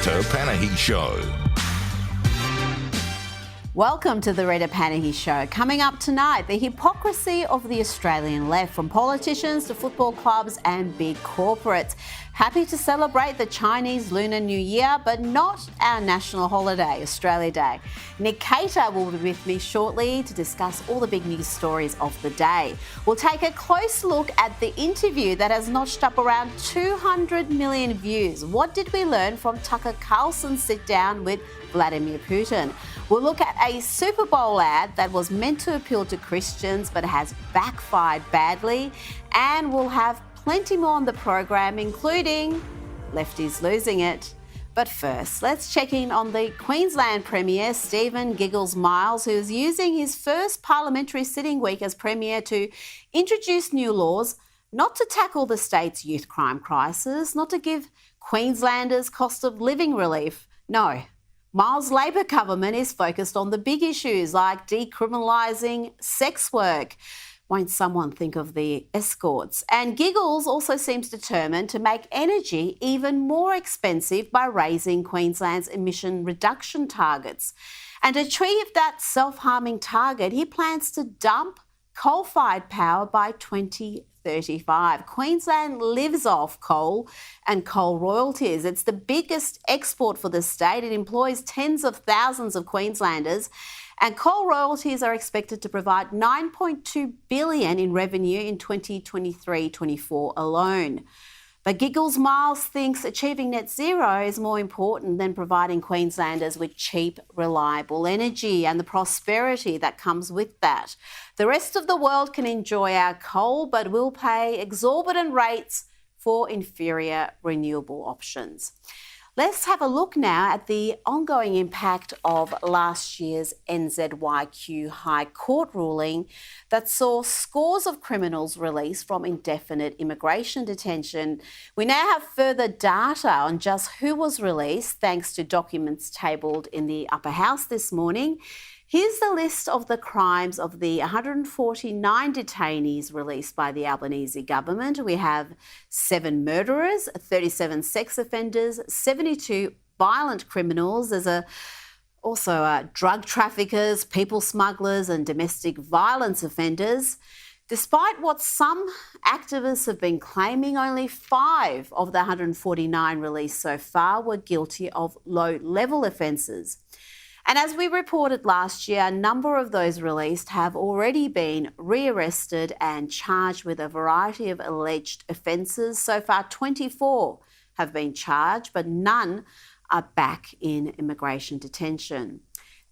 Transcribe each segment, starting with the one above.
Rita Panahi Show. Welcome to the Rita Panahi Show. Coming up tonight, the hypocrisy of the Australian left, from politicians to football clubs and big corporates. Happy to celebrate the Chinese Lunar New Year, but not our national holiday, Australia Day. Nick Cater will be with me shortly to discuss all the big news stories of the day. We'll take a close look at the interview that has notched up around 200 million views. What did we learn from Tucker Carlson's sit down with Vladimir Putin? We'll look at a Super Bowl ad that was meant to appeal to Christians but has backfired badly, and we'll have plenty more on the program, including lefties losing it. But first, let's check in on the Queensland Premier, Stephen Giggles Miles, who's using his first parliamentary sitting week as Premier to introduce new laws, not to tackle the state's youth crime crisis, not to give Queenslanders cost of living relief. No. Miles' Labor government is focused on the big issues like decriminalising sex work. Won't someone think of the escorts? And Giggles also seems determined to make energy even more expensive by raising Queensland's emission reduction targets. And to achieve that self-harming target, he plans to dump coal-fired power by 2035. Queensland lives off coal and coal royalties. It's the biggest export for the state. It employs tens of thousands of Queenslanders. And coal royalties are expected to provide $9.2 billion in revenue in 2023-24 alone. But Giggles Miles thinks achieving net zero is more important than providing Queenslanders with cheap, reliable energy and the prosperity that comes with that. The rest of the world can enjoy our coal, but will pay exorbitant rates for inferior renewable options. Let's have a look now at the ongoing impact of last year's NZYQ High Court ruling that saw scores of criminals released from indefinite immigration detention. We now have further data on just who was released, thanks to documents tabled in the Upper House this morning. Here's the list of the crimes of the 149 detainees released by the Albanese government. We have 7 murderers, 37 sex offenders, 72 violent criminals. There's also drug traffickers, people smugglers and domestic violence offenders. Despite what some activists have been claiming, only 5 of the 149 released so far were guilty of low-level offences. And as we reported last year, a number of those released have already been rearrested and charged with a variety of alleged offences. So far, 24 have been charged, but none are back in immigration detention.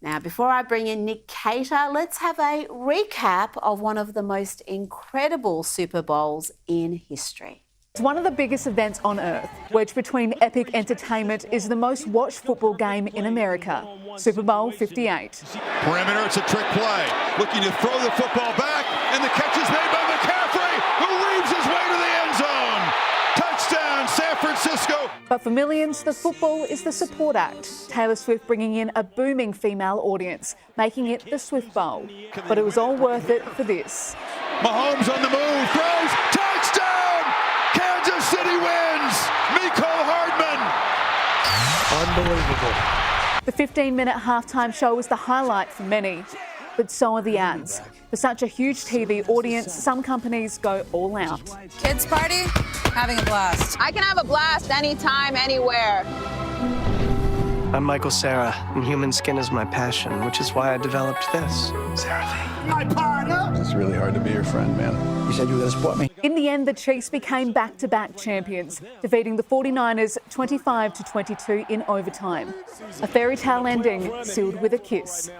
Now, before I bring in Nick Cater, let's have a recap of one of the most incredible Super Bowls in history. It's one of the biggest events on earth. Wedged between epic entertainment is the most watched football game in America, Super Bowl 58. Perimeter, it's a trick play. Looking to throw the football back, and the catch is made by McCaffrey, who weaves his way to the end zone. Touchdown, San Francisco. But for millions, the football is the support act. Taylor Swift bringing in a booming female audience, making it the Swift Bowl. But it was all worth it for this. Mahomes on the move, throws, touchdown! Kansas City wins! Mecole Hardman! Unbelievable. The 15-minute halftime show was the highlight for many, but so are the ads. For such a huge TV audience, some companies go all out. Kids party? Having a blast. I can have a blast anytime, anywhere. I'm Michael Cera, and human skin is my passion, which is why I developed this. Cerathy. My partner! It's really hard to be your friend, man. You said you were going to support me. In the end, the Chiefs became back-to-back champions, defeating the 49ers 25-22 in overtime. A fairy tale ending sealed with a kiss.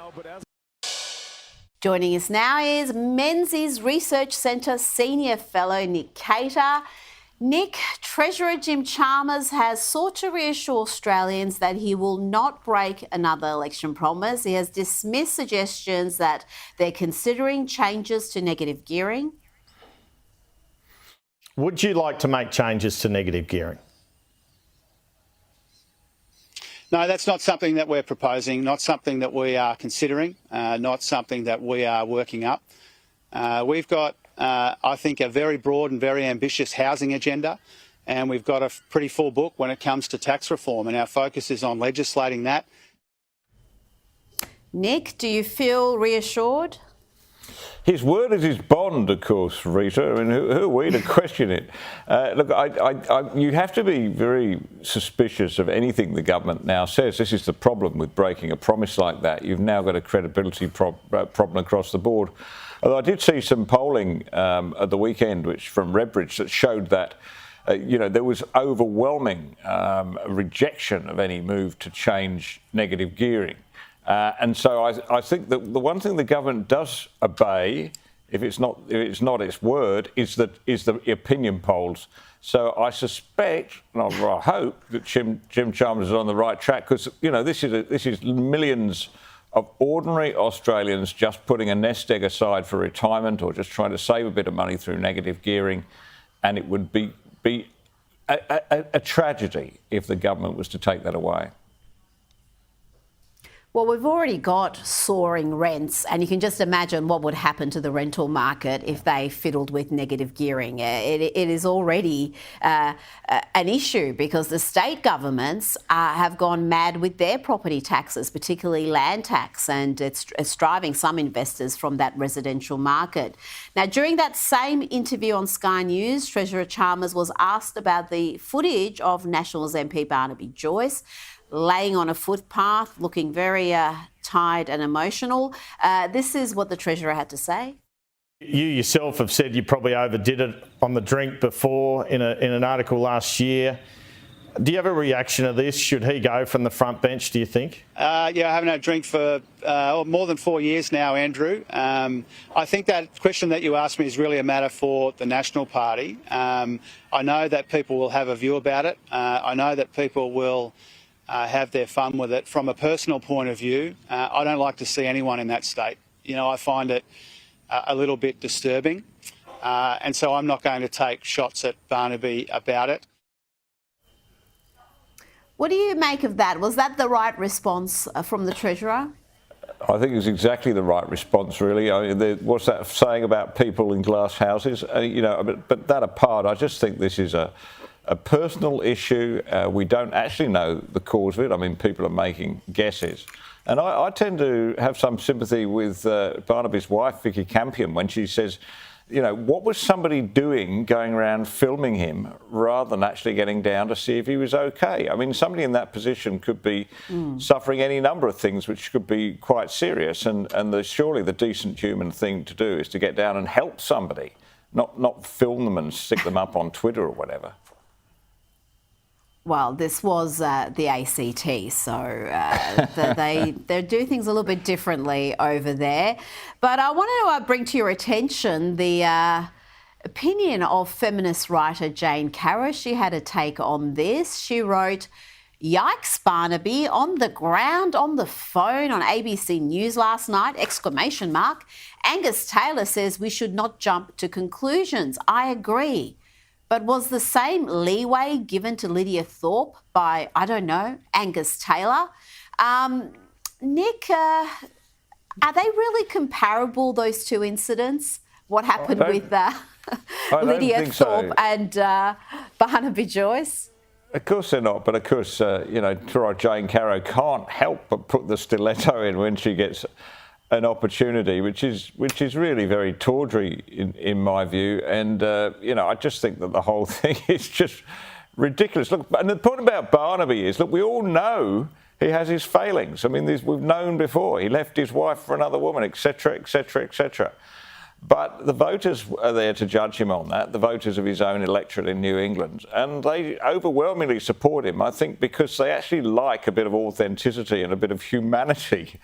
Joining us now is Menzies Research Centre Senior Fellow Nick Cater. Nick, Treasurer Jim Chalmers has sought to reassure Australians that he will not break another election promise. He has dismissed suggestions that they're considering changes to negative gearing. Would you like to make changes to negative gearing? No, that's not something that we're proposing, not something that we are considering, not something that we are working up. We've got, I think, a very broad and very ambitious housing agenda. and we've got a pretty full book when it comes to tax reform, and our focus is on legislating that. Nick, do you feel reassured? His word is his bond, of course, Rita. I mean, who are we to question it? Look, you have to be very suspicious of anything the government now says. This is the problem with breaking a promise like that. You've now got a credibility problem across the board. Although I did see some polling at the weekend, which from Redbridge, that showed that there was overwhelming rejection of any move to change negative gearing. And so I think that the one thing the government does obey, if it's not its word, is the opinion polls. So I suspect, and I hope, that Jim Chalmers is on the right track, because this is millions of ordinary Australians just putting a nest egg aside for retirement or just trying to save a bit of money through negative gearing, and it would be a tragedy if the government was to take that away. Well, we've already got soaring rents, and you can just imagine what would happen to the rental market if they fiddled with negative gearing. It is already an issue because the state governments have gone mad with their property taxes, particularly land tax, and it's driving some investors from that residential market. Now, during that same interview on Sky News, Treasurer Chalmers was asked about the footage of Nationals MP Barnaby Joyce laying on a footpath, looking very tired and emotional. This is what the Treasurer had to say. You yourself have said you probably overdid it on the drink before in an article last year. Do you have a reaction to this? Should he go from the front bench, do you think? I haven't had a drink for more than 4 years now, Andrew. I think that question that you asked me is really a matter for the National Party. I know that people will have a view about it. I know that people will have their fun with it. From a personal point of view, I don't like to see anyone in that state. I find it a little bit disturbing. And so I'm not going to take shots at Barnaby about it. What do you make of that? Was that the right response from the Treasurer? I think it's exactly the right response, really. What's that saying about people in glass houses? But that apart, I just think this is a personal issue. We don't actually know the cause of it. I mean, people are making guesses. And I tend to have some sympathy with Barnaby's wife, Vicky Campion, when she says, what was somebody doing going around filming him rather than actually getting down to see if he was okay? I mean, somebody in that position could be suffering any number of things which could be quite serious. And surely the decent human thing to do is to get down and help somebody, not film them and stick them up on Twitter or whatever. Well, this was the ACT, so they do things a little bit differently over there. But I wanted to bring to your attention the opinion of feminist writer Jane Carroll. She had a take on this. She wrote, "Yikes, Barnaby, on the ground, on the phone on ABC News last night, !" Angus Taylor says we should not jump to conclusions. I agree. But was the same leeway given to Lydia Thorpe by, I don't know, Angus Taylor? Nick, are they really comparable, those two incidents? What happened with Lydia Thorpe and Barnaby Joyce? Of course they're not, but of course, Jane Carroll can't help but put the stiletto in when she gets an opportunity, which is really very tawdry in my view, and I just think that the whole thing is just ridiculous. Look, and the point about Barnaby is, look, we all know he has his failings. I mean, we've known before. He left his wife for another woman, etc., etc., etc. But the voters are there to judge him on that, the voters of his own electorate in New England, and they overwhelmingly support him, I think, because they actually like a bit of authenticity and a bit of humanity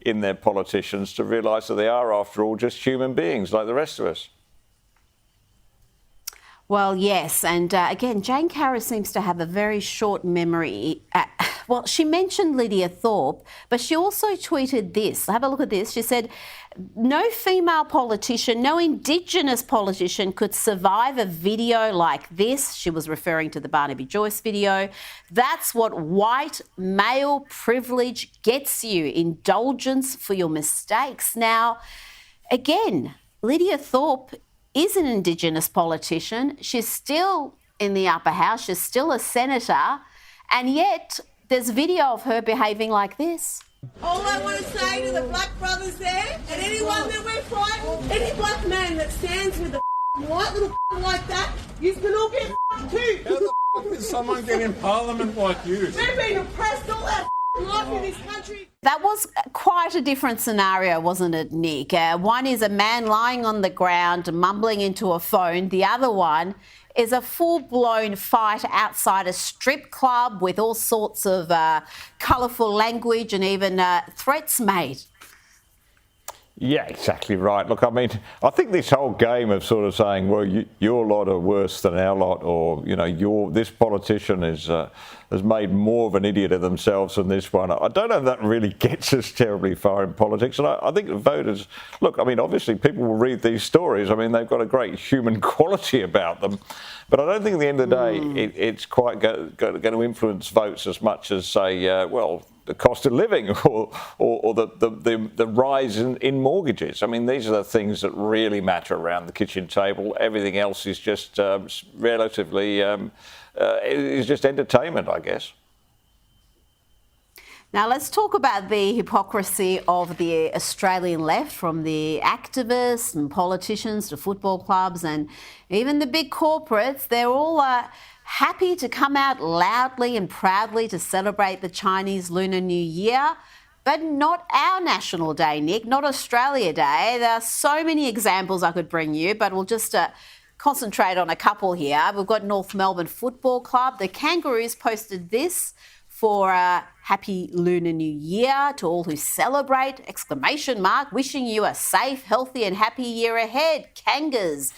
in their politicians, to realise that they are, after all, just human beings like the rest of us. Well, yes, and again, Jane Carroll seems to have a very short memory. Well, she mentioned Lydia Thorpe, but she also tweeted this. Have a look at this. She said, "No female politician, no Indigenous politician could survive a video like this." She was referring to the Barnaby Joyce video. "That's what white male privilege gets you, indulgence for your mistakes." Now, again, Lydia Thorpe is an Indigenous politician. She's still in the upper house. She's still a senator. And yet there's video of her behaving like this. All I want to say to the black brothers there, and anyone that we're fighting, any black man that stands with a white little like that, you can all get too. How the did someone get in Parliament like you? We've been oppressed all our life in this country. That was quite a different scenario, wasn't it, Nick? One is a man lying on the ground, mumbling into a phone. The other one is a full-blown fight outside a strip club with all sorts of colourful language and even threats made. Yeah, exactly right. Look, I mean, I think this whole game of sort of saying, well, your lot are worse than our lot, or, you know, this politician has made more of an idiot of themselves than this one. I don't know if that really gets us terribly far in politics. And I think the voters, look, I mean, obviously people will read these stories. I mean, they've got a great human quality about them. But I don't think at the end of the day it's quite going to influence votes as much as, say, well, the cost of living or the rise in mortgages. I mean, these are the things that really matter around the kitchen table. Everything else is just relatively, is just entertainment, I guess. Now let's talk about the hypocrisy of the Australian left, from the activists and politicians to football clubs and even the big corporates. They're all happy to come out loudly and proudly to celebrate the Chinese Lunar New Year, but not our National Day, Nick, not Australia Day. There are so many examples I could bring you, but we'll just concentrate on a couple here. We've got North Melbourne Football Club. The Kangaroos posted this for a happy Lunar New Year to all who celebrate, exclamation mark, wishing you a safe, healthy and happy year ahead, Kangas.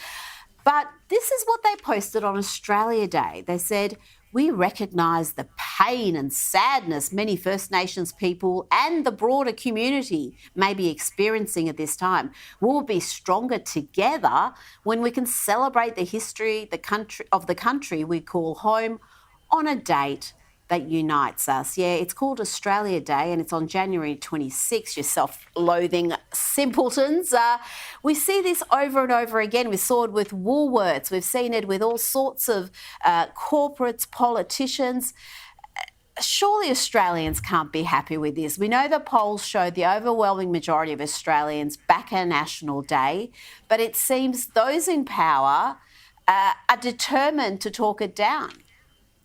But this is what they posted on Australia Day. They said, we recognise the pain and sadness many First Nations people and the broader community may be experiencing at this time. We'll be stronger together when we can celebrate the history of the country we call home on a date that unites us. Yeah, it's called Australia Day and it's on January 26th, you self-loathing simpletons. We see this over and over again. We saw it with Woolworths. We've seen it with all sorts of corporates, politicians. Surely Australians can't be happy with this. We know the polls show the overwhelming majority of Australians back our National Day, but it seems those in power are determined to talk it down.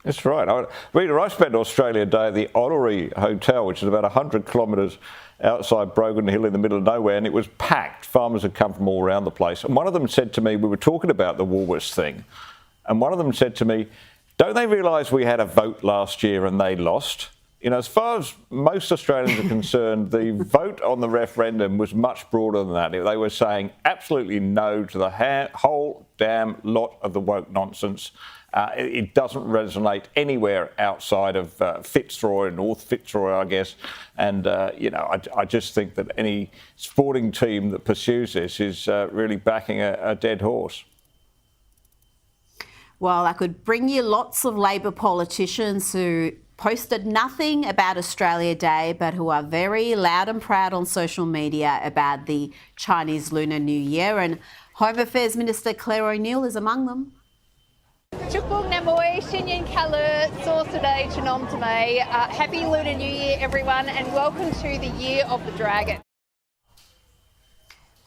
That's right. Rita, I spent Australia Day at the Ottery Hotel, which is about 100 kilometres outside Broken Hill in the middle of nowhere, and it was packed. Farmers had come from all around the place. And one of them said to me, we were talking about the Woolworths thing, and one of them said to me, don't they realise we had a vote last year and they lost? You know, as far as most Australians are concerned, the vote on the referendum was much broader than that. They were saying absolutely no to the whole damn lot of the woke nonsense. It doesn't resonate anywhere outside of Fitzroy, North Fitzroy, I guess. And, you know, I just think that any sporting team that pursues this is really backing a dead horse. Well, I could bring you lots of Labor politicians who posted nothing about Australia Day, but who are very loud and proud on social media about the Chinese Lunar New Year. And Home Affairs Minister Claire O'Neill is among them. Happy Lunar New Year, everyone, and welcome to the Year of the Dragon.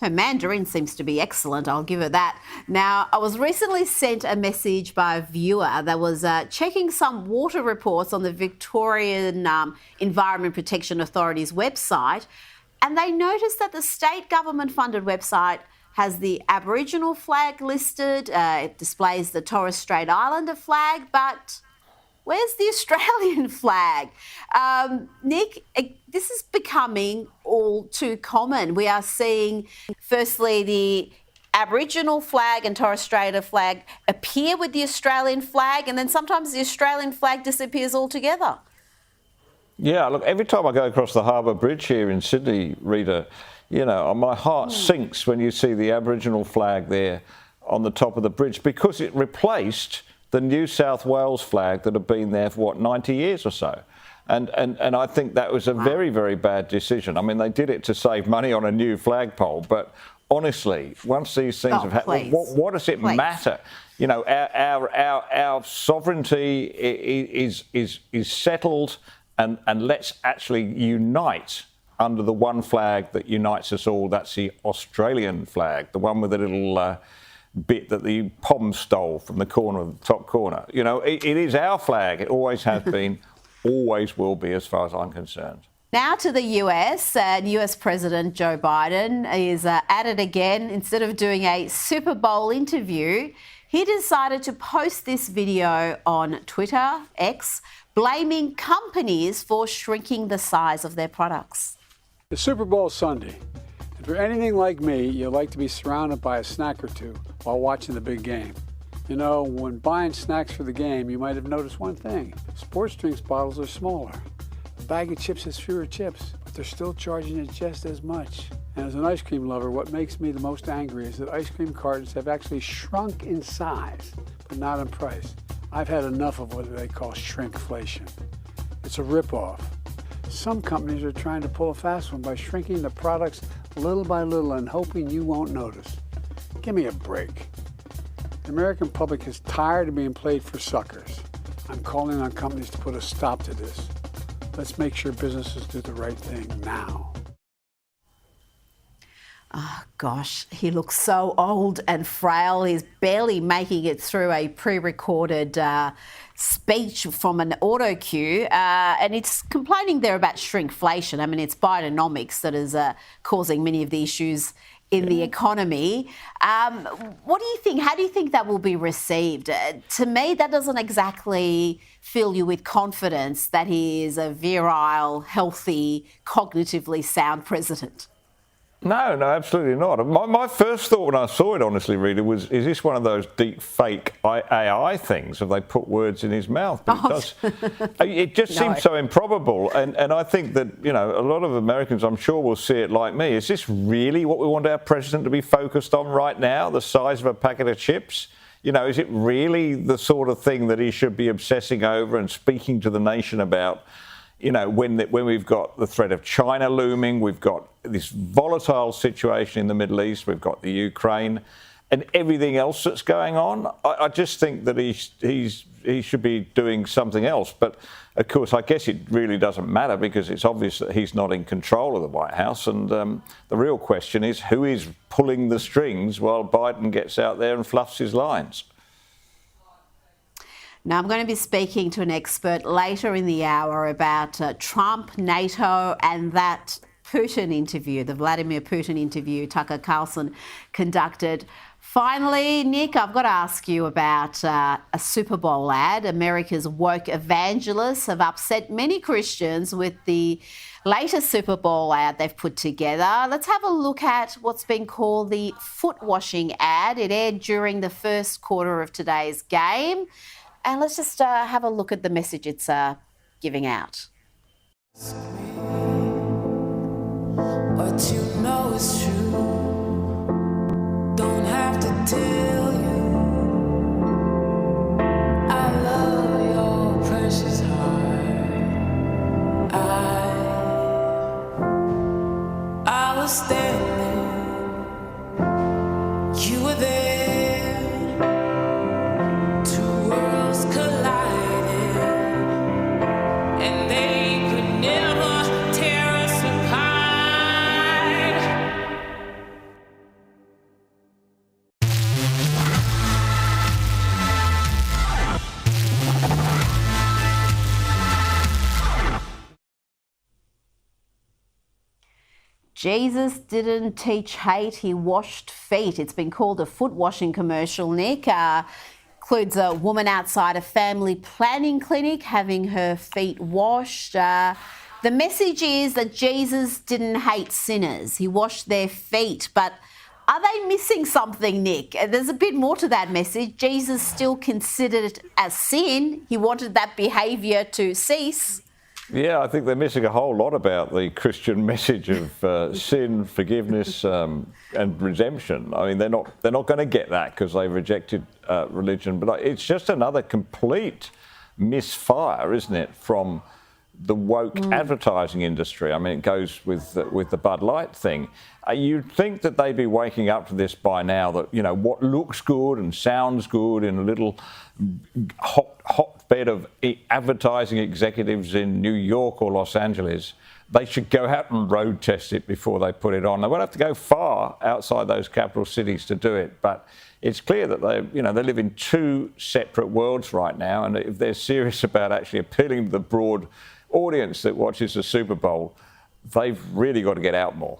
Her Mandarin seems to be excellent, I'll give her that. Now, I was recently sent a message by a viewer that was checking some water reports on the Victorian Environment Protection Authority's website, and they noticed that the state government-funded website has the Aboriginal flag listed. It displays the Torres Strait Islander flag, but where's the Australian flag? Nick, this is becoming all too common. We are seeing, firstly, the Aboriginal flag and Torres Strait flag appear with the Australian flag, and then sometimes the Australian flag disappears altogether. Yeah, look, every time I go across the Harbour Bridge here in Sydney, Rita, you know, my heart sinks when you see the Aboriginal flag there on the top of the bridge, because it replaced the New South Wales flag that had been there for, 90 years or so. And I think that was a very, very bad decision. I mean, they did it to save money on a new flagpole, but honestly, once these things have happened, what does it matter? You know, our sovereignty is settled, and let's actually unite under the one flag that unites us all. That's the Australian flag, the one with the little bit that the POM stole from the corner of the top corner. You know, it is our flag. It always has been, always will be, as far as I'm concerned. Now to the US. US President Joe Biden is at it again. Instead of doing a Super Bowl interview, he decided to post this video on Twitter, X, blaming companies for shrinking the size of their products. The Super Bowl is Sunday. If you're anything like me, you like to be surrounded by a snack or two while watching the big game. You know, when buying snacks for the game, you might have noticed one thing. Sports drinks bottles are smaller. A bag of chips has fewer chips, but they're still charging it just as much. And as an ice cream lover, what makes me the most angry is that ice cream cartons have actually shrunk in size, but not in price. I've had enough of what they call shrinkflation. It's a ripoff. Some companies are trying to pull a fast one by shrinking the products little by little and hoping you won't notice. Give me a break. The American public is tired of being played for suckers. I'm calling on companies to put a stop to this. Let's make sure businesses do the right thing now. Oh, gosh, he looks so old and frail. He's barely making it through a pre-recorded speech from an auto cue. And it's complaining there about shrinkflation. I mean, it's Bidenomics that is causing many of the issues in the economy. What do you think? How do you think that will be received? To me, that doesn't exactly fill you with confidence that he is a virile, healthy, cognitively sound president. No, absolutely not. My first thought when I saw it, honestly, Rita, was, is this one of those deep fake AI things? Have they put words in his mouth? But it just seems so improbable. And I think that, you know, a lot of Americans, I'm sure, will see it like me. Is this really what we want our president to be focused on right now, the size of a packet of chips? You know, is it really the sort of thing that he should be obsessing over and speaking to the nation about? You know, when we've got the threat of China looming, we've got this volatile situation in the Middle East, we've got the Ukraine, and everything else that's going on. I just think that he should be doing something else. But of course, I guess it really doesn't matter because it's obvious that he's not in control of the White House. And the real question is, who is pulling the strings while Biden gets out there and fluffs his lines? Now, I'm going to be speaking to an expert later in the hour about Trump, NATO, and that Putin interview, the Vladimir Putin interview Tucker Carlson conducted. Finally, Nick, I've got to ask you about a Super Bowl ad. America's woke evangelists have upset many Christians with the latest Super Bowl ad they've put together. Let's have a look at what's been called the foot washing ad. It aired during the first quarter of today's game. And let's just have a look at the message it's giving out. What you know is true. Don't have to tell you. I love your precious heart. I was standing. You were there. Jesus didn't teach hate, he washed feet. It's been called a foot washing commercial, Nick. Includes a woman outside a family planning clinic having her feet washed. The message is that Jesus didn't hate sinners. He washed their feet. But are they missing something, Nick? There's a bit more to that message. Jesus still considered it as sin. He wanted that behaviour to cease. Yeah, I think they're missing a whole lot about the Christian message of sin, forgiveness, and redemption. I mean, they're not going to get that because they rejected religion. But it's just another complete misfire, isn't it, from the woke advertising industry. I mean, it goes with the Bud Light thing. You'd think that they'd be waking up to this by now, that, you know, what looks good and sounds good in a little hotbed of advertising executives in New York or Los Angeles, they should go out and road test it before they put it on. They won't have to go far outside those capital cities to do it, but it's clear that they live in two separate worlds right now, and if they're serious about actually appealing to the broad audience that watches the Super Bowl, they've really got to get out more.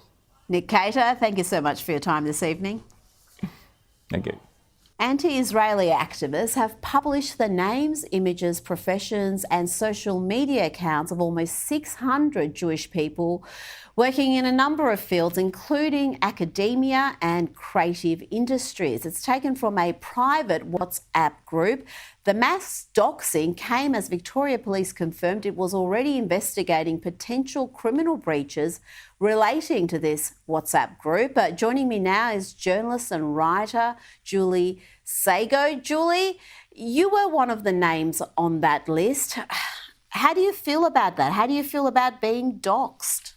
Nick Cater, thank you so much for your time this evening. Thank you. Anti-Israeli activists have published the names, images, professions and social media accounts of almost 600 Jewish people working in a number of fields, including academia and creative industries. It's taken from a private WhatsApp group. The mass doxing came as Victoria Police confirmed it was already investigating potential criminal breaches relating to this WhatsApp group. Joining me now is journalist and writer Julie Sago. Julie, you were one of the names on that list. How do you feel about that? How do you feel about being doxed?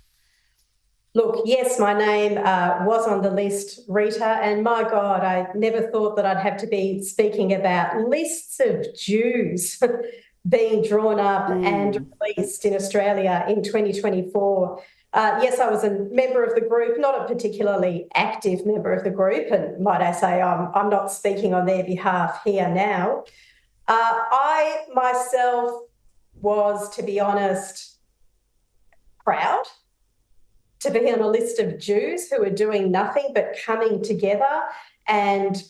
Look, yes, my name was on the list, Rita, and my God, I never thought that I'd have to be speaking about lists of Jews being drawn up and released in Australia in 2024. Yes, I was a member of the group, not a particularly active member of the group, and might I say I'm not speaking on their behalf here now. I myself was, to be honest, proud to be on a list of Jews who are doing nothing but coming together and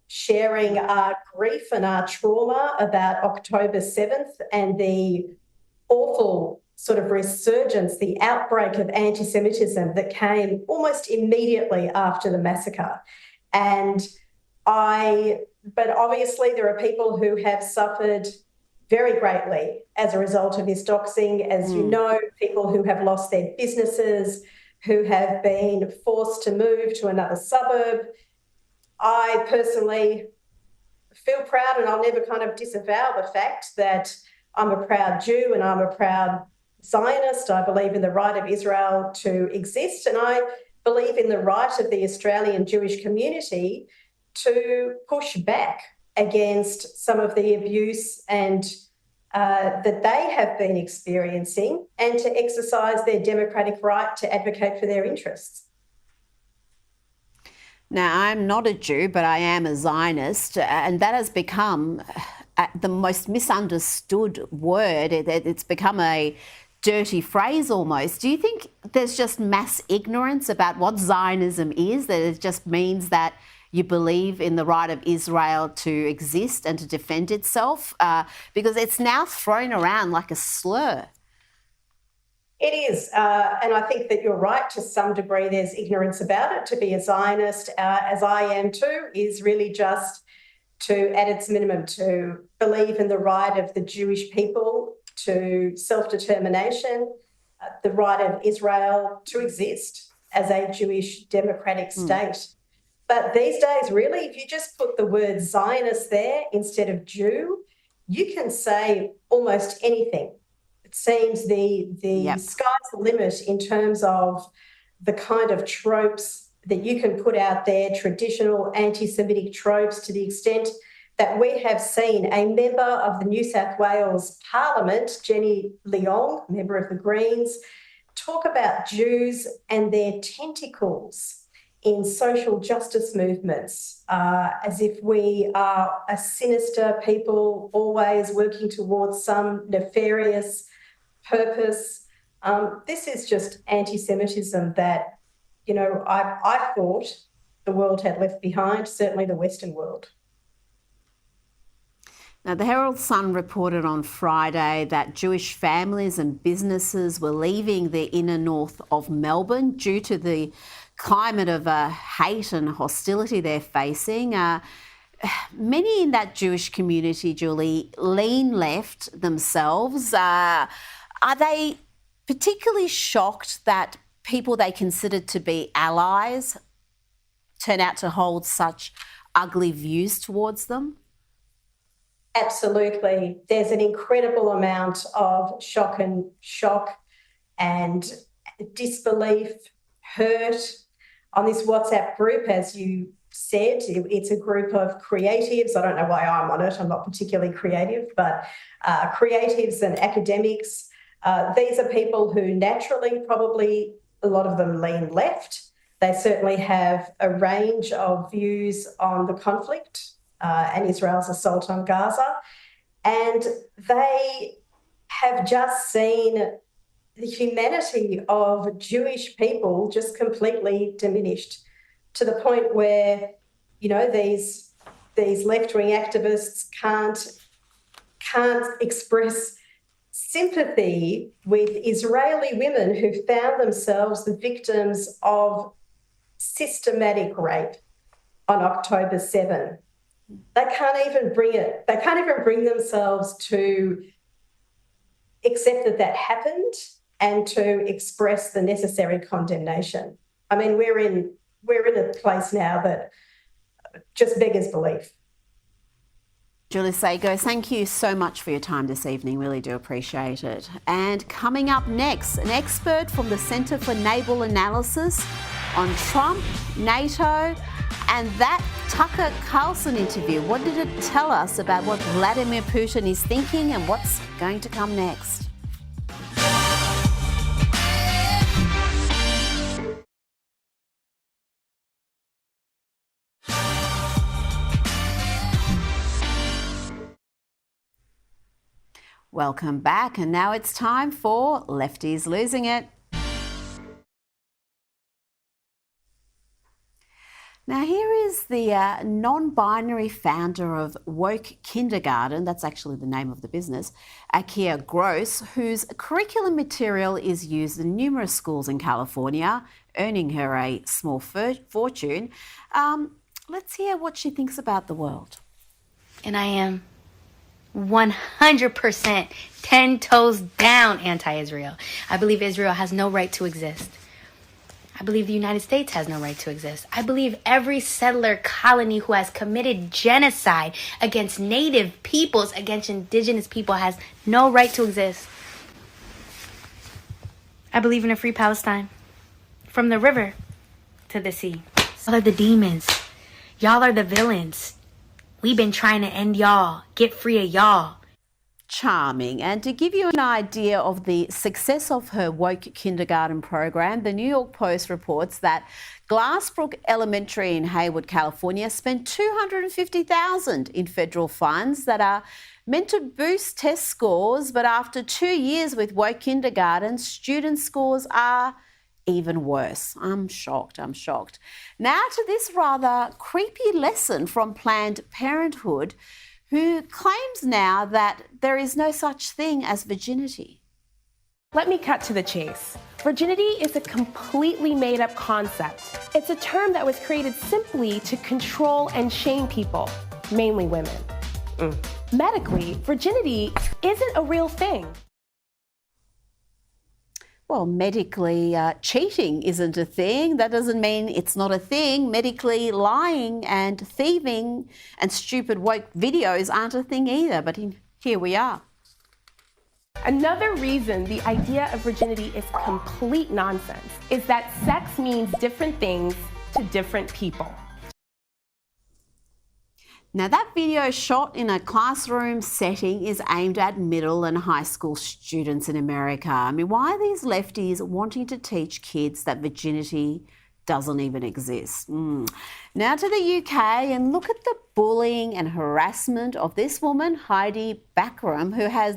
sharing our grief and our trauma about October 7th and the awful sort of resurgence, the outbreak of anti-Semitism that came almost immediately after the massacre. But obviously there are people who have suffered very greatly as a result of this doxing. As you know, people who have lost their businesses, who have been forced to move to another suburb. I personally feel proud, and I'll never kind of disavow the fact that I'm a proud Jew and I'm a proud Zionist. I believe in the right of Israel to exist, and I believe in the right of the Australian Jewish community to push back against some of the abuse and that they have been experiencing, and to exercise their democratic right to advocate for their interests. Now, I'm not a Jew, but I am a Zionist, and that has become the most misunderstood word. It's become a dirty phrase almost. Do you think there's just mass ignorance about what Zionism is, that it just means that you believe in the right of Israel to exist and to defend itself? Because it's now thrown around like a slur. It is, and I think that you're right to some degree. There's ignorance about it. To be a Zionist, as I am too, is really just to, at its minimum, to believe in the right of the Jewish people to self-determination, the right of Israel to exist as a Jewish democratic state. But these days, really, if you just put the word Zionist there instead of Jew, you can say almost anything. It seems the sky's the limit in terms of the kind of tropes that you can put out there, traditional anti-Semitic tropes, to the extent that we have seen a member of the New South Wales Parliament, Jenny Leong, member of the Greens, talk about Jews and their tentacles in social justice movements, as if we are a sinister people always working towards some nefarious purpose. This is just anti-Semitism that, you know, I thought the world had left behind, certainly the Western world. Now, the Herald Sun reported on Friday that Jewish families and businesses were leaving the inner north of Melbourne due to the climate of hate and hostility they're facing. Many in that Jewish community, Julie, lean left themselves. Are they particularly shocked that people they considered to be allies turn out to hold such ugly views towards them? absolutely. There's an incredible amount of shock and disbelief, hurt on this WhatsApp group. As you said, it's a group of creatives. I don't know why I'm on it. I'm not particularly creative, but creatives and academics. These are people who naturally, probably a lot of them lean left. They certainly have a range of views on the conflict and Israel's assault on Gaza. And they have just seen the humanity of Jewish people just completely diminished, to the point where, you know, these left-wing activists can't express sympathy with Israeli women who found themselves the victims of systematic rape on October 7. They can't even bring themselves to accept that happened and to express the necessary condemnation. I mean, we're in a place now that just beggars belief. Julie Sago, thank you so much for your time this evening. Really do appreciate it. And coming up next, an expert from the Centre for Naval Analysis on Trump, NATO, and that Tucker Carlson interview. What did it tell us about what Vladimir Putin is thinking and what's going to come next? Welcome back, and now it's time for Lefties Losing It. Now here is the non-binary founder of Woke Kindergarten, that's actually the name of the business, Akia Gross, whose curriculum material is used in numerous schools in California, earning her a small fortune. Let's hear what she thinks about the world. And I am 100% 10 toes down anti-Israel. I believe Israel has no right to exist. I believe the United States has no right to exist. I believe every settler colony who has committed genocide against native peoples, against indigenous people, has no right to exist. I believe in a free Palestine, from the river to the sea. Y'all are the demons. Y'all are the villains. We've been trying to end y'all, get free of y'all. Charming. And to give you an idea of the success of her Woke Kindergarten program, the New York Post reports that Glassbrook Elementary in Hayward, California, spent $250,000 in federal funds that are meant to boost test scores, but after 2 years with Woke Kindergarten, student scores are even worse. I'm shocked. Now to this rather creepy lesson from Planned Parenthood, who claims now that there is no such thing as virginity. Let me cut to the chase. Virginity is a completely made-up concept. It's a term that was created simply to control and shame people, mainly women. Medically, virginity isn't a real thing. Well, medically, cheating isn't a thing. That doesn't mean it's not a thing. Medically, lying and thieving and stupid woke videos aren't a thing either. But here we are. Another reason the idea of virginity is complete nonsense is that sex means different things to different people. Now, that video shot in a classroom setting is aimed at middle and high school students in America. I mean, why are these lefties wanting to teach kids that virginity doesn't even exist? Now to the UK, and look at the bullying and harassment of this woman, Heidi Backram, who has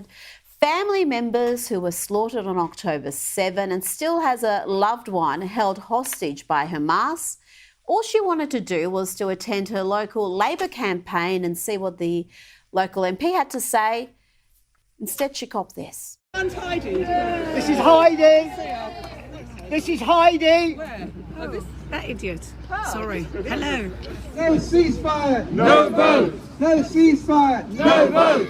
family members who were slaughtered on October 7 and still has a loved one held hostage by Hamas. All she wanted to do was to attend her local Labor campaign and see what the local MP had to say. Instead, she copped this. This is Heidi. This is Heidi. Where? Oh, that idiot. Sorry. Hello. No ceasefire. No vote. No ceasefire. No vote.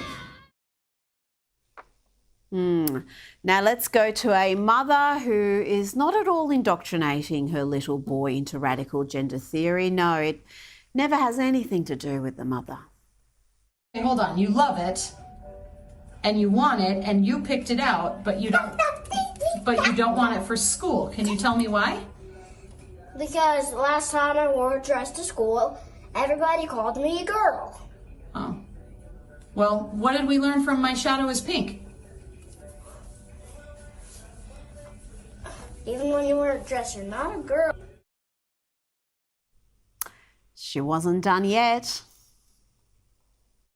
Now let's go to a mother who is not at all indoctrinating her little boy into radical gender theory. No, it never has anything to do with the mother. Hey, hold on, you love it, and you want it, and you picked it out, but you don't want it for school. Can you tell me why? Because last time I wore a dress to school, everybody called me a girl. Oh. Well, what did we learn from My Shadow is Pink? Even when you wear a dress, you're not a girl. She wasn't done yet.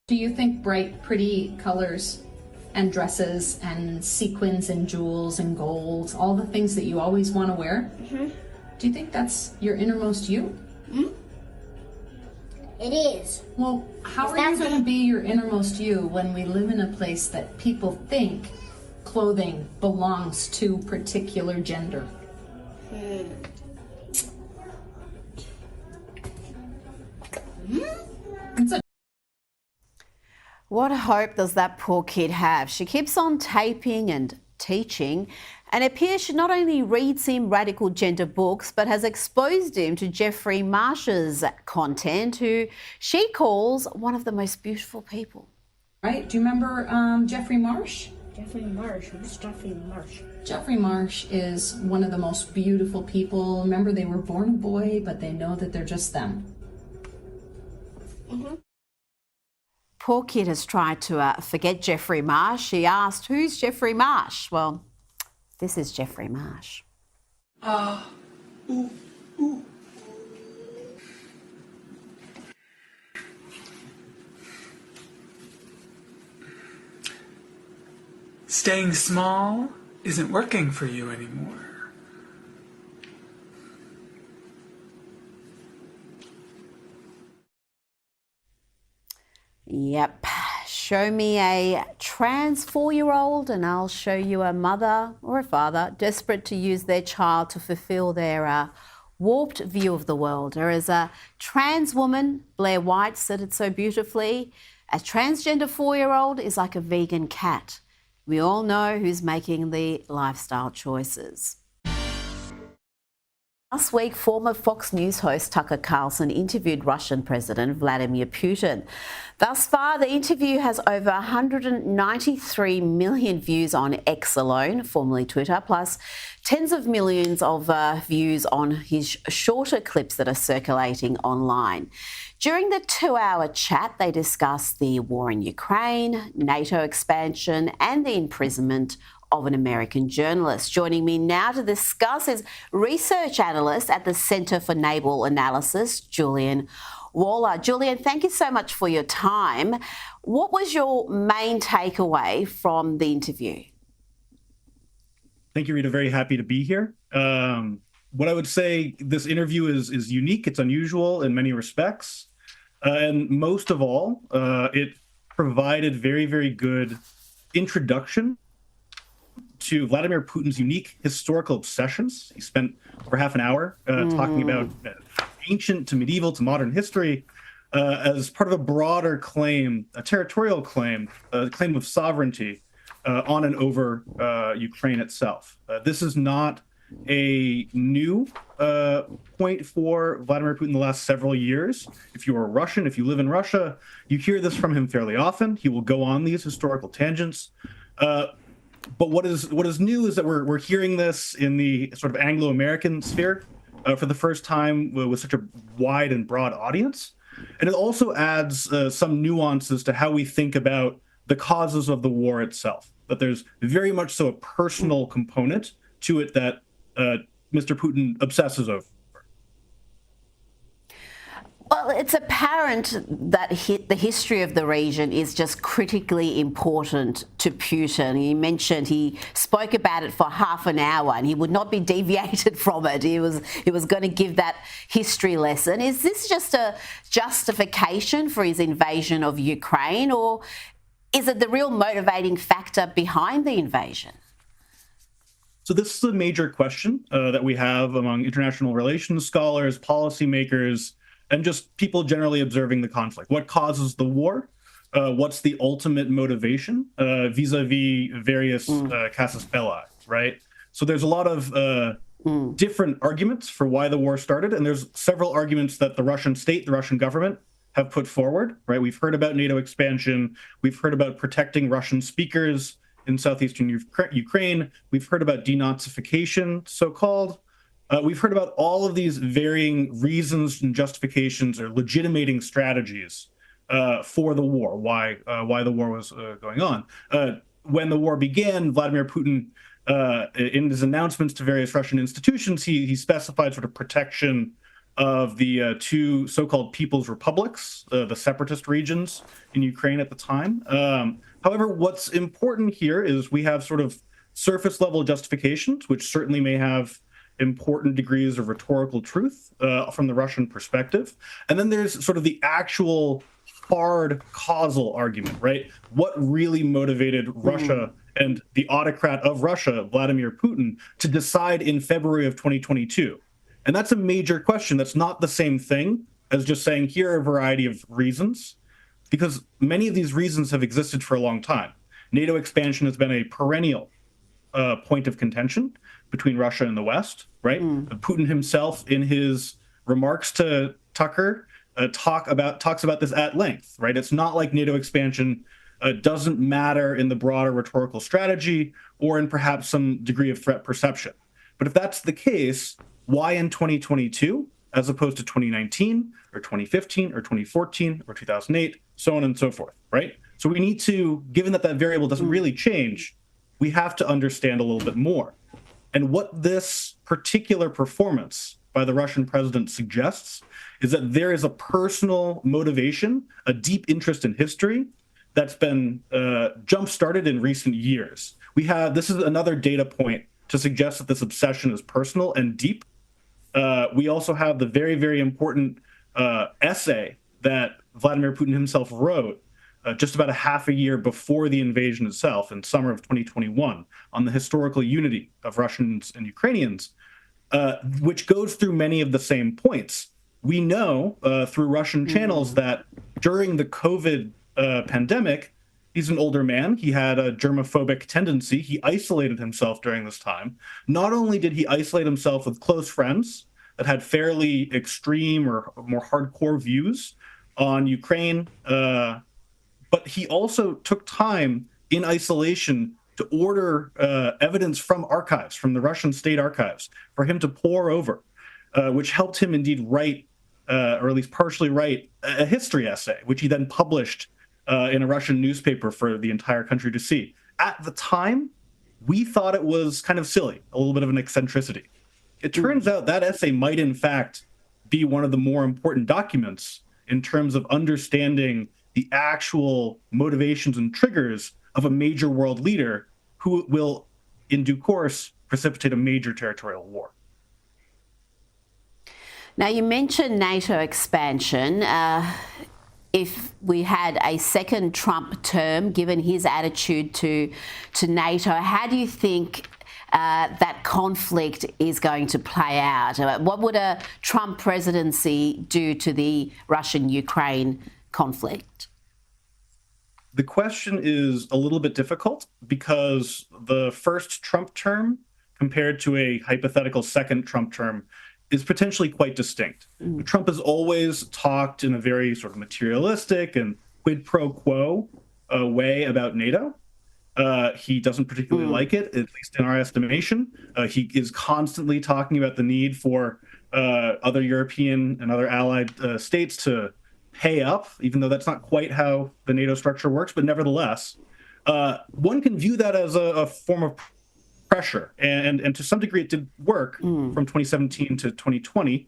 Do you think bright, pretty colors and dresses and sequins and jewels and gold, all the things that you always want to wear, do you think that's your innermost you? It is. Well, how are you going to be your innermost you when we live in a place that people think clothing belongs to particular gender? What hope does that poor kid have? She keeps on taping and teaching, and it appears she not only reads him radical gender books, but has exposed him to Jeffrey Marsh's content, who she calls one of the most beautiful people. Right? Do you remember Jeffrey Marsh? Jeffrey Marsh? Who's Jeffrey Marsh? Jeffrey Marsh is one of the most beautiful people. Remember, they were born a boy, but they know that they're just them. Poor kid has tried to forget Jeffrey Marsh. She asked, who's Jeffrey Marsh? Well, this is Jeffrey Marsh. Staying small isn't working for you anymore. Yep. Show me a trans 4-year-old and I'll show you a mother or a father desperate to use their child to fulfill their warped view of the world. Or as a trans woman, Blair White, said it so beautifully, a transgender 4-year-old is like a vegan cat. We all know who's making the lifestyle choices. Last week, former Fox News host Tucker Carlson interviewed Russian President Vladimir Putin. Thus far, the interview has over 193 million views on X alone, formerly Twitter, plus tens of millions of views on his shorter clips that are circulating online. During the 2-hour chat, they discussed the war in Ukraine, NATO expansion, and the imprisonment of an American journalist. Joining me now to discuss is research analyst at the Centre for Naval Analysis, Julian Waller. Julian, thank you so much for your time. What was your main takeaway from the interview? Thank you, Rita. Very happy to be here. What I would say, this interview is unique. It's unusual in many respects. And most of all, it provided very, very good introduction to Vladimir Putin's unique historical obsessions. He spent over half an hour talking about ancient to medieval to modern history as part of a broader claim, a territorial claim, a claim of sovereignty on and over Ukraine itself. This is not a new point for Vladimir Putin the last several years. If you are Russian, if you live in Russia, you hear this from him fairly often. He will go on these historical tangents. But what is new is that we're hearing this in the sort of Anglo-American sphere for the first time with such a wide and broad audience. And it also adds some nuances to how we think about the causes of the war itself. But there's very much so a personal component to it that Mr. Putin obsesses over. Well, it's apparent that the history of the region is just critically important to Putin. You mentioned he spoke about it for half an hour and he would not be deviated from it. He was going to give that history lesson. Is this just a justification for his invasion of Ukraine, or is it the real motivating factor behind the invasion? So this is a major question that we have among international relations scholars, policymakers, and just people generally observing the conflict. What causes the war? What's the ultimate motivation vis-a-vis various casus belli, right? So there's a lot of different arguments for why the war started, and there's several arguments that the Russian state, the Russian government, have put forward, right? We've heard about NATO expansion. We've heard about protecting Russian speakers in southeastern Ukraine. We've heard about denazification, so-called. We've heard about all of these varying reasons and justifications or legitimating strategies for the war, why the war was going on. When the war began, Vladimir Putin, in his announcements to various Russian institutions, he specified sort of protection of the two so-called People's Republics, the separatist regions in Ukraine at the time. However, what's important here is we have sort of surface level justifications, which certainly may have important degrees of rhetorical truth from the Russian perspective. And then there's sort of the actual hard causal argument, right? What really motivated Russia and the autocrat of Russia, Vladimir Putin, to decide in February of 2022? And that's a major question. That's not the same thing as just saying, here are a variety of reasons, because many of these reasons have existed for a long time. NATO expansion has been a perennial point of contention between Russia and the West, right? Putin himself, in his remarks to Tucker, talks about this at length, right? It's not like NATO expansion doesn't matter in the broader rhetorical strategy or in perhaps some degree of threat perception. But if that's the case, why in 2022 as opposed to 2019 or 2015 or 2014 or 2008, so on and so forth, right? So we need to, given that that variable doesn't really change, we have to understand a little bit more. And what this particular performance by the Russian president suggests is that there is a personal motivation, a deep interest in history that's been jump-started in recent years. This is another data point to suggest that this obsession is personal and deep. We also have the very, very important essay that Vladimir Putin himself wrote just about a half a year before the invasion itself in summer of 2021 on the historical unity of Russians and Ukrainians, which goes through many of the same points. We know through Russian channels that during the COVID pandemic, he's an older man. He had a germophobic tendency. He isolated himself during this time. Not only did he isolate himself with close friends that had fairly extreme or more hardcore views on Ukraine, but he also took time in isolation to order evidence from archives, from the Russian state archives, for him to pore over, which helped him indeed write, or at least partially write, a history essay, which he then published in a Russian newspaper for the entire country to see. At the time, we thought it was kind of silly, a little bit of an eccentricity. It turns out that essay might, in fact, be one of the more important documents in terms of understanding the actual motivations and triggers of a major world leader who will, in due course, precipitate a major territorial war. Now, you mentioned NATO expansion. If we had a second Trump term, given his attitude to NATO, how do you think that conflict is going to play out? What would a Trump presidency do to the Russian-Ukraine conflict? The question is a little bit difficult because the first Trump term compared to a hypothetical second Trump term is potentially quite distinct. Trump has always talked in a very sort of materialistic and quid pro quo way about NATO. He doesn't particularly like it, at least in our estimation. He is constantly talking about the need for other European and other allied states to pay up, even though that's not quite how the NATO structure works. But nevertheless, one can view that as a form of pressure. And to some degree, it did work from 2017 to 2020.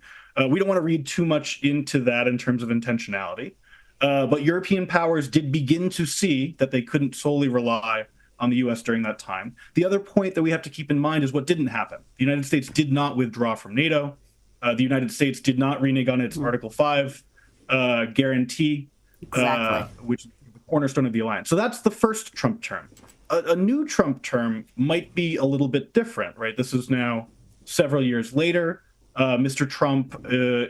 We don't want to read too much into that in terms of intentionality. But European powers did begin to see that they couldn't solely rely on the U.S. during that time. The other point that we have to keep in mind is what didn't happen. The United States did not withdraw from NATO. The United States did not renege on its Article 5 guarantee, which is the cornerstone of the alliance. So that's the first Trump term. A new Trump term might be a little bit different, right? This is now several years later. Mr. Trump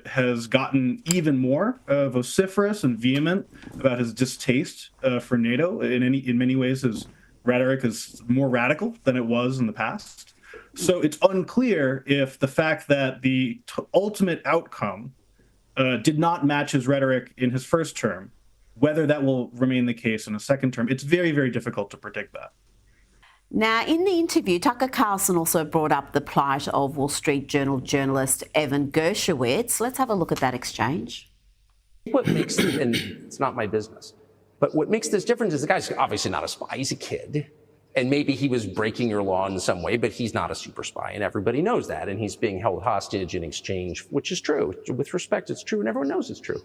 has gotten even more vociferous and vehement about his distaste for NATO. In many ways, his rhetoric is more radical than it was in the past. So it's unclear if the fact that the ultimate outcome did not match his rhetoric in his first term. Whether that will remain the case in a second term, it's very, very difficult to predict that. Now, in the interview, Tucker Carlson also brought up the plight of Wall Street Journal journalist Evan Gershowitz. Let's have a look at that exchange. What makes, and it's not my business, but what makes this difference is the guy's obviously not a spy. He's a kid. And maybe he was breaking your law in some way, but he's not a super spy, and everybody knows that. And he's being held hostage in exchange, which is true. With respect, it's true, and everyone knows it's true.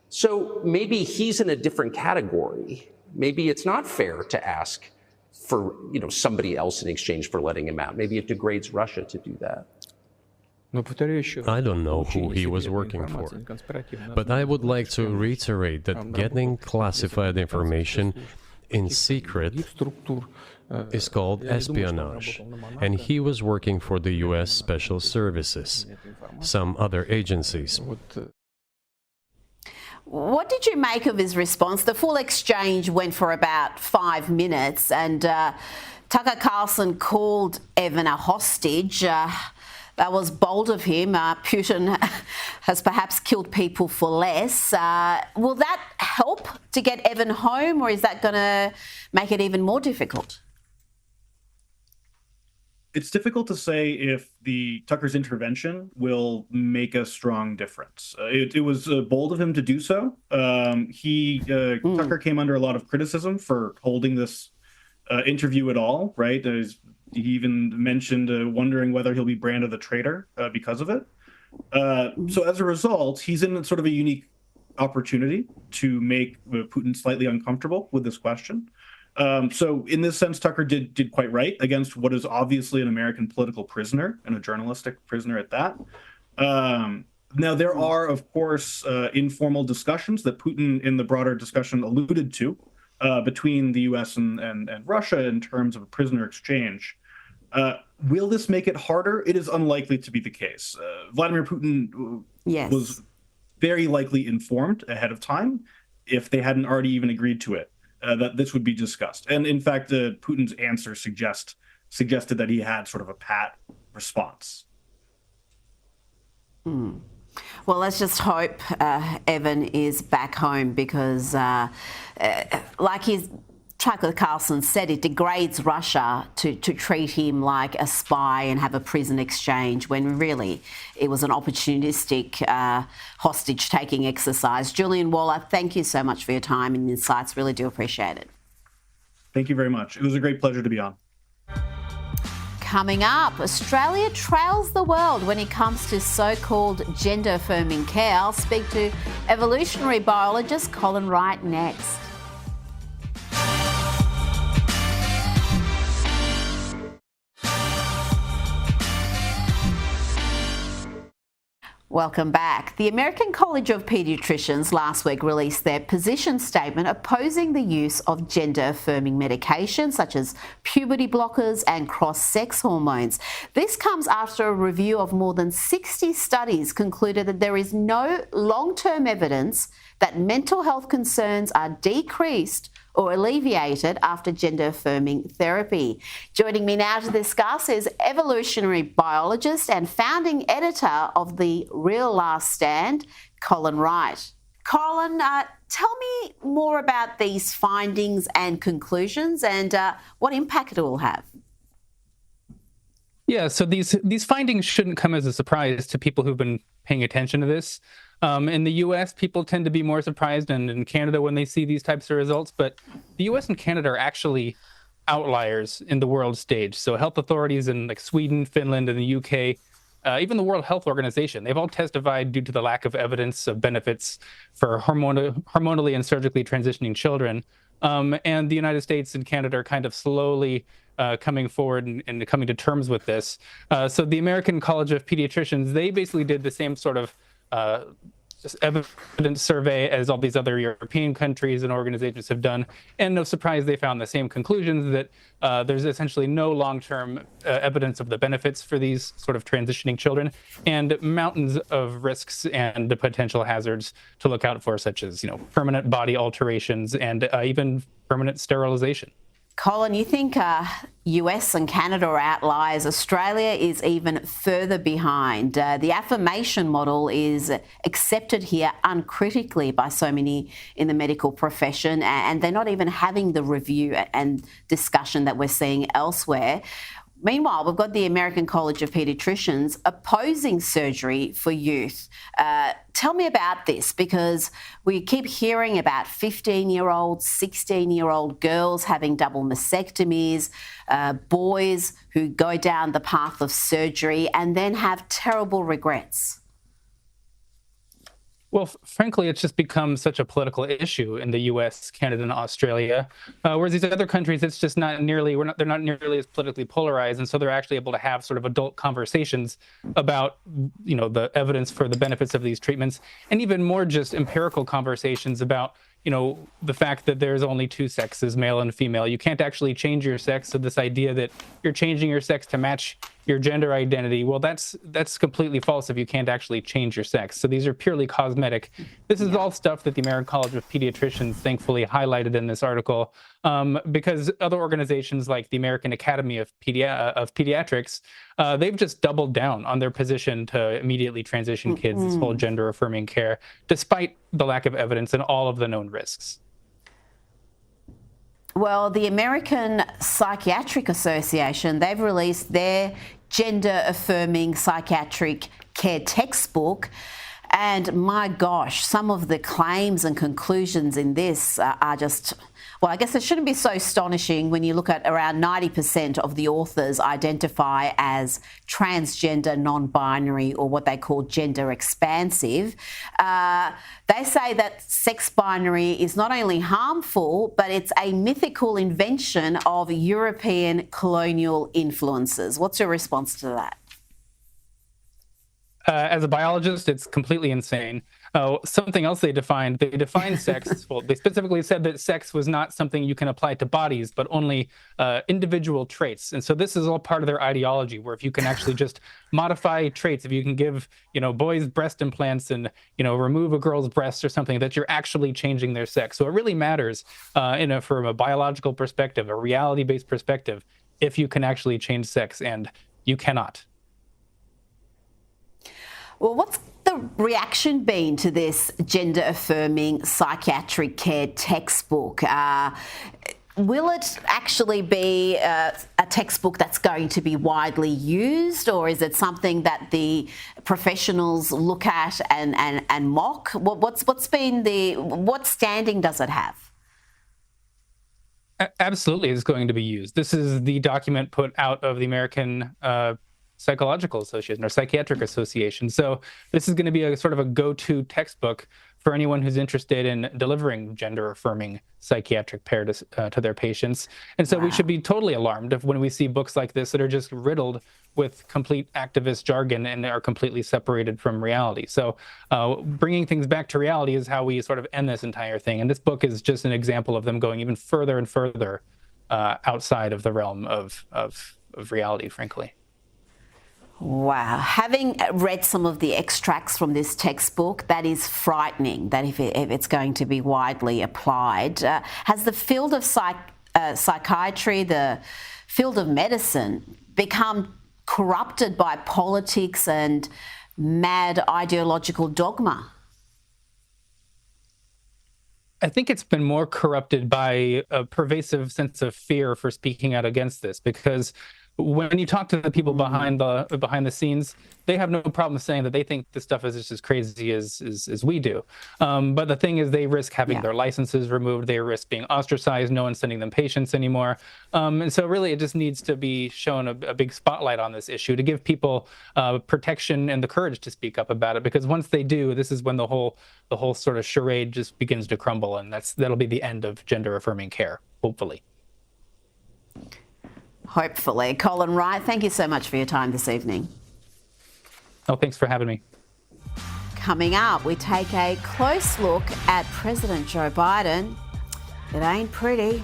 So maybe he's in a different category. Maybe it's not fair to ask for, somebody else in exchange for letting him out. Maybe it degrades Russia to do that. I don't know who he was working for, but I would like to reiterate that getting classified information in secret is called espionage, and he was working for the U.S. Special Services, some other agencies. What did you make of his response? The full exchange went for about 5 minutes, and Tucker Carlson called Evan a hostage. That was bold of him. Putin has perhaps killed people for less. Will that help to get Evan home, or is that going to make it even more difficult? It's difficult to say if the Tucker's intervention will make a strong difference. It was bold of him to do so. Tucker came under a lot of criticism for holding this interview at all, right? He even mentioned wondering whether he'll be branded a traitor because of it. So as a result, he's in sort of a unique opportunity to make Putin slightly uncomfortable with this question. So in this sense, Tucker did quite right against what is obviously an American political prisoner and a journalistic prisoner at that. Now, there are, of course, informal discussions that Putin in the broader discussion alluded to between the U.S. and Russia in terms of a prisoner exchange. Will this make it harder? It is unlikely to be the case. Vladimir Putin was very likely informed ahead of time, if they hadn't already even agreed to it, that this would be discussed. And in fact, Putin's answer suggested that he had sort of a pat response. Well, let's just hope Evan is back home, because like Tucker Carlson said, it degrades Russia to treat him like a spy and have a prison exchange, when really it was an opportunistic hostage-taking exercise. Julian Waller, thank you so much for your time and insights. Really do appreciate it. Thank you very much. It was a great pleasure to be on. Coming up, Australia trails the world when it comes to so-called gender-affirming care. I'll speak to evolutionary biologist Colin Wright next. Welcome back. The American College of Pediatricians last week released their position statement opposing the use of gender-affirming medications such as puberty blockers and cross-sex hormones. This comes after a review of more than 60 studies concluded that there is no long-term evidence that mental health concerns are decreased or alleviated after gender-affirming therapy. Joining me now to discuss is evolutionary biologist and founding editor of The Real Last Stand, Colin Wright. Colin, tell me more about these findings and conclusions, and what impact it will have. Yeah, so these findings shouldn't come as a surprise to people who've been paying attention to this. In the U.S., people tend to be more surprised, and in Canada when they see these types of results. But the U.S. and Canada are actually outliers in the world stage. So health authorities in like Sweden, Finland, and the U.K., even the World Health Organization, they've all testified due to the lack of evidence of benefits for hormonally and surgically transitioning children. And the United States and Canada are kind of slowly coming forward and coming to terms with this. So the American College of Pediatricians, they basically did the same sort of evidence survey as all these other European countries and organizations have done. And no surprise, they found the same conclusions, that there's essentially no long-term evidence of the benefits for these sort of transitioning children, and mountains of risks and the potential hazards to look out for, such as, permanent body alterations and even permanent sterilization. Colin, you think US and Canada are outliers. Australia is even further behind. The affirmation model is accepted here uncritically by so many in the medical profession, and they're not even having the review and discussion that we're seeing elsewhere. Meanwhile, we've got the American College of Paediatricians opposing surgery for youth. Tell me about this, because we keep hearing about 15-year-old, 16-year-old girls having double mastectomies, boys who go down the path of surgery and then have terrible regrets. Well, frankly, it's just become such a political issue in the U.S., Canada, and Australia. Whereas these other countries, it's just not nearly, they're not nearly as politically polarized, and so they're actually able to have sort of adult conversations about, the evidence for the benefits of these treatments, and even more just empirical conversations about, the fact that there's only two sexes, male and female. You can't actually change your sex. So this idea that you're changing your sex to match your gender identity, well, that's completely false if you can't actually change your sex. So these are purely cosmetic. This is all stuff that the American College of Pediatricians thankfully highlighted in this article, because other organizations like the American Academy of Pediatrics, they've just doubled down on their position to immediately transition kids, this whole gender-affirming care, despite the lack of evidence and all of the known risks. Well, the American Psychiatric Association, they've released their gender-affirming psychiatric care textbook. And my gosh, some of the claims and conclusions in this are just, well, I guess it shouldn't be so astonishing when you look at around 90% of the authors identify as transgender, non-binary, or what they call gender expansive. They say that sex binary is not only harmful, but it's a mythical invention of European colonial influences. What's your response to that? As a biologist, it's completely insane. Something else they defined sex. Well, they specifically said that sex was not something you can apply to bodies, but only individual traits. And so this is all part of their ideology, where if you can actually just modify traits, if you can give, boys breast implants and, remove a girl's breast or something, that you're actually changing their sex. So it really matters from a biological perspective, a reality-based perspective, if you can actually change sex, and you cannot. Well, what's the reaction been to this gender-affirming psychiatric care textbook? Will it actually be a textbook that's going to be widely used, or is it something that the professionals look at and mock? What standing does it have? Absolutely, it's going to be used. This is the document put out of the American Psychological Association or Psychiatric Association. So this is going to be a sort of a go-to textbook for anyone who's interested in delivering gender-affirming psychiatric care to their patients. And so we should be totally alarmed when we see books like this that are just riddled with complete activist jargon and are completely separated from reality. So bringing things back to reality is how we sort of end this entire thing. And this book is just an example of them going even further and further outside of the realm of reality, frankly. Wow. Having read some of the extracts from this textbook, that is frightening, that if it's going to be widely applied. Has the field of psychiatry, the field of medicine, become corrupted by politics and mad ideological dogma? I think it's been more corrupted by a pervasive sense of fear for speaking out against this, because when you talk to the people behind the scenes, they have no problem saying that they think this stuff is just as crazy as we do. But the thing is, they risk having their licenses removed. They risk being ostracized. No one's sending them patients anymore. And so really, it just needs to be shown a big spotlight on this issue to give people protection and the courage to speak up about it. Because once they do, this is when the whole sort of charade just begins to crumble, and that'll be the end of gender-affirming care, hopefully. Hopefully. Colin Wright, thank you so much for your time this evening. Oh, thanks for having me. Coming up, we take a close look at President Joe Biden. It ain't pretty.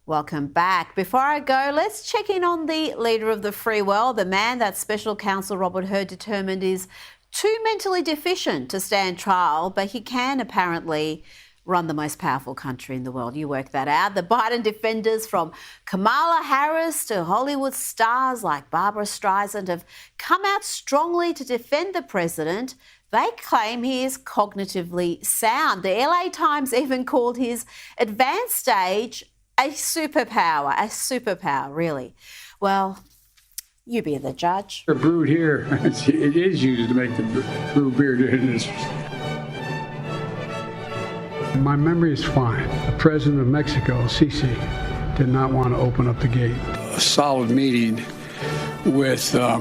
Welcome back. Before I go, let's check in on the leader of the free world, the man that Special Counsel Robert Hur determined is too mentally deficient to stand trial, but he can apparently run the most powerful country in the world. You work that out. The Biden defenders, from Kamala Harris to Hollywood stars like Barbara Streisand, have come out strongly to defend the president. They claim he is cognitively sound. The LA Times even called his advanced stage a superpower, really. Well, you be the judge. The brewed here, it is used to make the brew beer. My memory is fine. The president of Mexico, Sisi, did not want to open up the gate. A solid meeting with the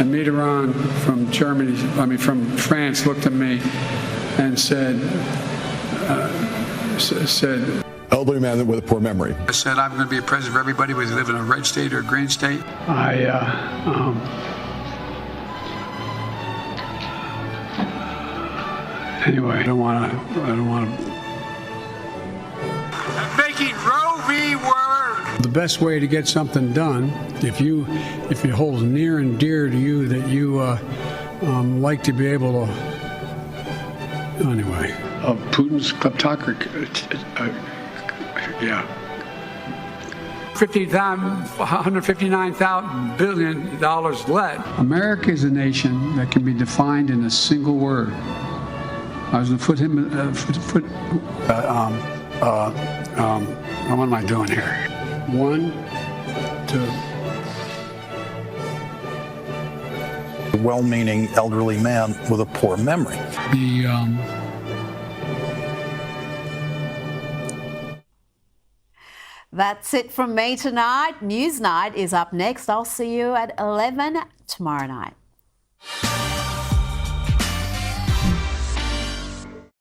Mitterrand from Germany, from France, looked at me and said, elderly man with a poor memory. I said, I'm going to be a president for everybody, whether you live in a red state or a green state. Anyway, I don't want to. Making Roe v. Word. The best way to get something done, if it holds near and dear to you that you like to be able to. Anyway, of Putin's kleptocracy, yeah. $159 billion left. America is a nation that can be defined in a single word. I was going to put him. What am I doing here? 1, 2. A well-meaning elderly man with a poor memory. That's it from me tonight. News Night is up next. I'll see you at 11 tomorrow night.